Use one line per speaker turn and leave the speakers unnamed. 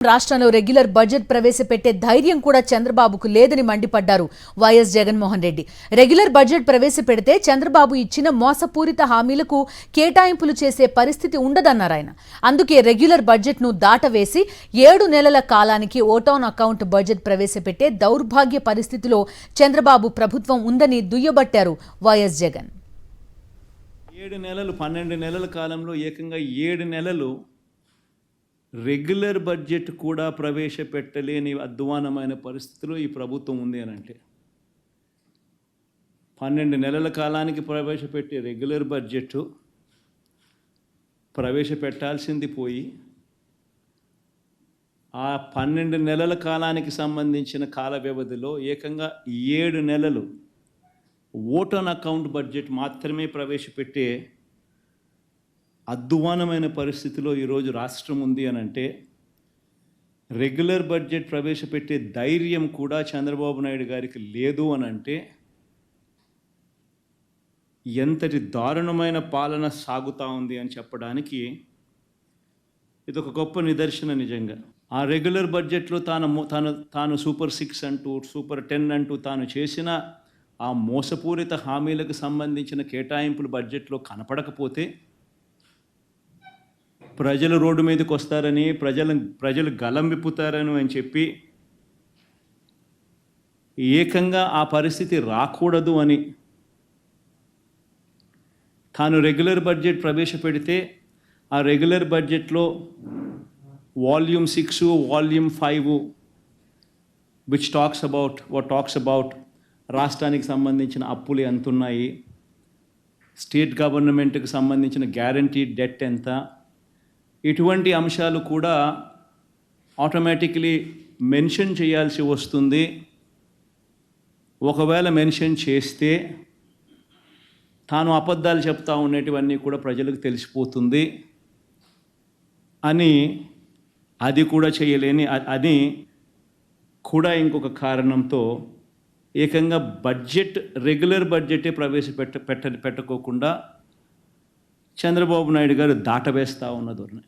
రాష్ట్రంలో regular budget ప్రవేశపెట్టే ధైర్యం కూడా చంద్రబాబుకు లేదని మండిపడ్డారు వైఎస్ జగన్మోహన్ రెడ్డి. రెగ్యులర్ బడ్జెట్ ప్రవేశపెడితే చంద్రబాబు ఇచ్చిన మోసపూరిత హామీలకు కేటాయింపులు చేసే పరిస్థితి ఉండదన్నారు ఆయన. అందుకే రెగ్యులర్ బడ్జెట్ను దాటవేసి 7 నెలల కాలానికి ఓటాన్ అకౌంట్ బడ్జెట్ ప్రవేశపెట్టే దౌర్భాగ్య పరిస్థితిలో చంద్రబాబు ప్రభుత్వం ఉందని దుయ్యబట్టారు వైఎస్ జగన్.
7 నెలలు 12 నెలల కాలంలో ఏకంగా 7 నెలలు రెగ్యులర్ బడ్జెట్ కూడా ప్రవేశపెట్టలేని అధ్వానమైన పరిస్థితిలో ఈ ప్రభుత్వం ఉంది అని అంటే 12 నెలల కాలానికి ప్రవేశపెట్టే రెగ్యులర్ బడ్జెట్ ప్రవేశపెట్టాల్సింది పోయి ఆ 12 నెలల కాలానికి సంబంధించిన కాల వ్యవధిలో ఏకంగా 7 నెలలు ఓటాన్ అకౌంట్ బడ్జెట్ మాత్రమే ప్రవేశపెట్టే అధ్వానమైన పరిస్థితిలో ఈరోజు రాష్ట్రం ఉంది అని అంటే రెగ్యులర్ బడ్జెట్ ప్రవేశపెట్టే ధైర్యం కూడా చంద్రబాబు నాయుడు గారికి లేదు అని అంటే ఎంతటి దారుణమైన పాలన సాగుతూ ఉంది అని చెప్పడానికి ఇది ఒక గొప్ప నిదర్శన. నిజంగా ఆ రెగ్యులర్ బడ్జెట్లో తాను సూపర్ 6 అంటూ సూపర్ 10 అంటూ తాను చేసిన ఆ మోసపూరిత హామీలకు సంబంధించిన కేటాయింపులు బడ్జెట్లో కనపడకపోతే ప్రజలు రోడ్డు మీదకి వస్తారని ప్రజలు గలం విప్పుతారని అని చెప్పి ఏకంగా ఆ పరిస్థితి రాకూడదు అని తాను రెగ్యులర్ బడ్జెట్ ప్రవేశపెడితే ఆ రెగ్యులర్ బడ్జెట్లో volume 6 volume 5 which talks about రాష్ట్రానికి సంబంధించిన అప్పులు ఎంత ఉన్నాయి, స్టేట్ గవర్నమెంట్కి సంబంధించిన గ్యారంటీ డెట్ ఎంత, ఇటువంటి అంశాలు కూడా ఆటోమేటిక్లీ మెన్షన్ చేయాల్సి వస్తుంది. ఒకవేళ మెన్షన్ చేస్తే తాను అబద్ధాలు చెప్తా ఉన్నటివన్నీ కూడా ప్రజలకు తెలిసిపోతుంది అని అది కూడా చేయలేని అది కూడా ఇంకొక కారణంతో ఏకంగా రెగ్యులర్ బడ్జెటే ప్రవేశపెట్టుకోకుండా చంద్రబాబు నాయుడు గారు దాటవేస్తూ ఉన్న ధోరణి.